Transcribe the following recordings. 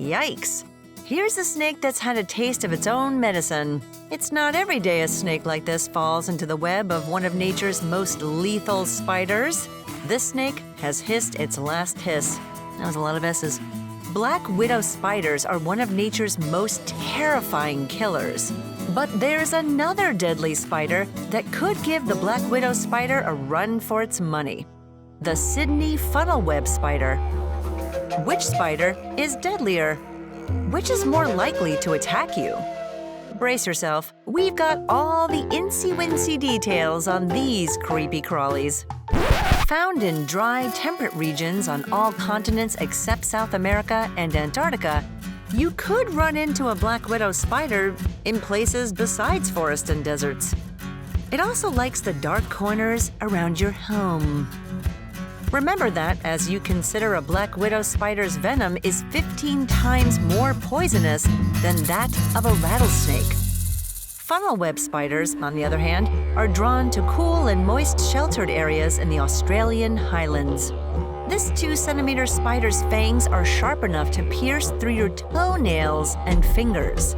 Yikes! Here's a snake that's had a taste of its own medicine. It's not every day a snake like this falls into the web of one of nature's most lethal spiders. This snake has hissed its last hiss. That was a lot of S's. Black widow spiders are one of nature's most terrifying killers. But there's another deadly spider that could give the black widow spider a run for its money. The Sydney funnel web spider. Which spider is deadlier? Which is more likely to attack you? Brace yourself. We've got all the incy-wincy details on these creepy crawlies. Found in dry, temperate regions on all continents except South America and Antarctica, you could run into a black widow spider in places besides forests and deserts. It also likes the dark corners around your home. Remember that as you consider a black widow spider's venom is 15 times more poisonous than that of a rattlesnake. Funnel web spiders, on the other hand, are drawn to cool and moist sheltered areas in the Australian highlands. This 2-centimeter spider's fangs are sharp enough to pierce through your toenails and fingers.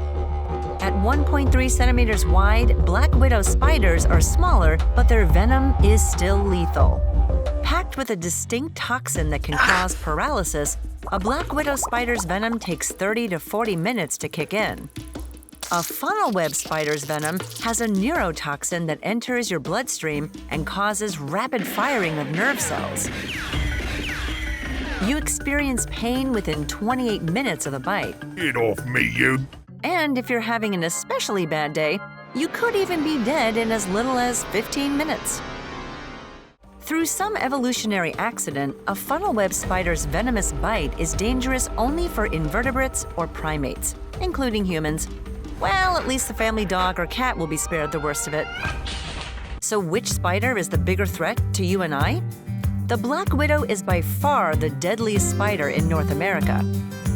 At 1.3 centimeters wide, black widow spiders are smaller, but their venom is still lethal. Packed with a distinct toxin that can cause paralysis, a black widow spider's venom takes 30 to 40 minutes to kick in. A funnel web spider's venom has a neurotoxin that enters your bloodstream and causes rapid firing of nerve cells. You experience pain within 28 minutes of the bite. Get off me, you! And if you're having an especially bad day, you could even be dead in as little as 15 minutes. Through some evolutionary accident, a funnel web spider's venomous bite is dangerous only for invertebrates or primates, including humans. Well, at least the family dog or cat will be spared the worst of it. So which spider is the bigger threat to you and I? The black widow is by far the deadliest spider in North America.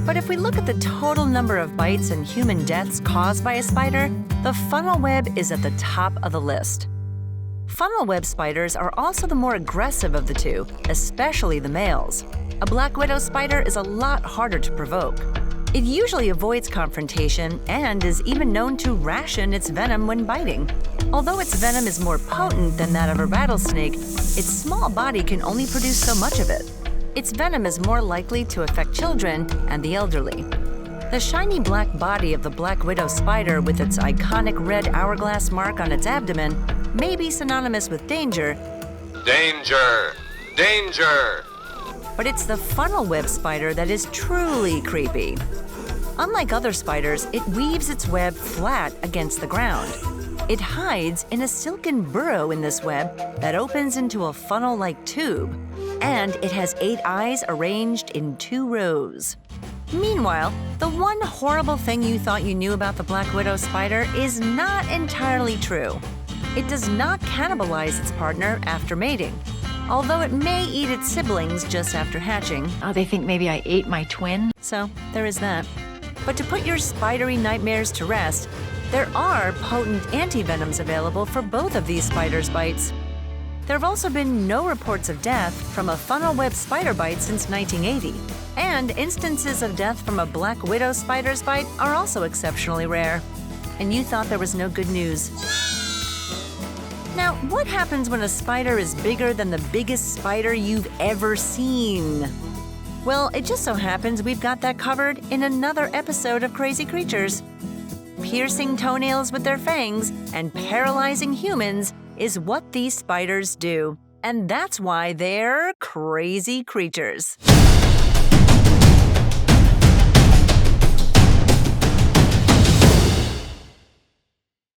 But if we look at the total number of bites and human deaths caused by a spider, the funnel web is at the top of the list. Funnel web spiders are also the more aggressive of the two, especially the males. A black widow spider is a lot harder to provoke. It usually avoids confrontation and is even known to ration its venom when biting. Although its venom is more potent than that of a rattlesnake, its small body can only produce so much of it. Its venom is more likely to affect children and the elderly. The shiny black body of the black widow spider with its iconic red hourglass mark on its abdomen may be synonymous with danger. Danger! Danger! But it's the funnel web spider that is truly creepy. Unlike other spiders, it weaves its web flat against the ground. It hides in a silken burrow in this web that opens into a funnel-like tube, and it has 8 eyes arranged in 2 rows. Meanwhile, the one horrible thing you thought you knew about the black widow spider is not entirely true. It does not cannibalize its partner after mating, although it may eat its siblings just after hatching. Oh, they think maybe I ate my twin? So, there is that. But to put your spidery nightmares to rest, there are potent antivenoms available for both of these spiders' bites. There have also been no reports of death from a funnel web spider bite since 1980, and instances of death from a black widow spider's bite are also exceptionally rare. And you thought there was no good news. Now, what happens when a spider is bigger than the biggest spider you've ever seen? Well, it just so happens we've got that covered in another episode of Crazy Creatures. Piercing toenails with their fangs and paralyzing humans is what these spiders do. And that's why they're crazy creatures.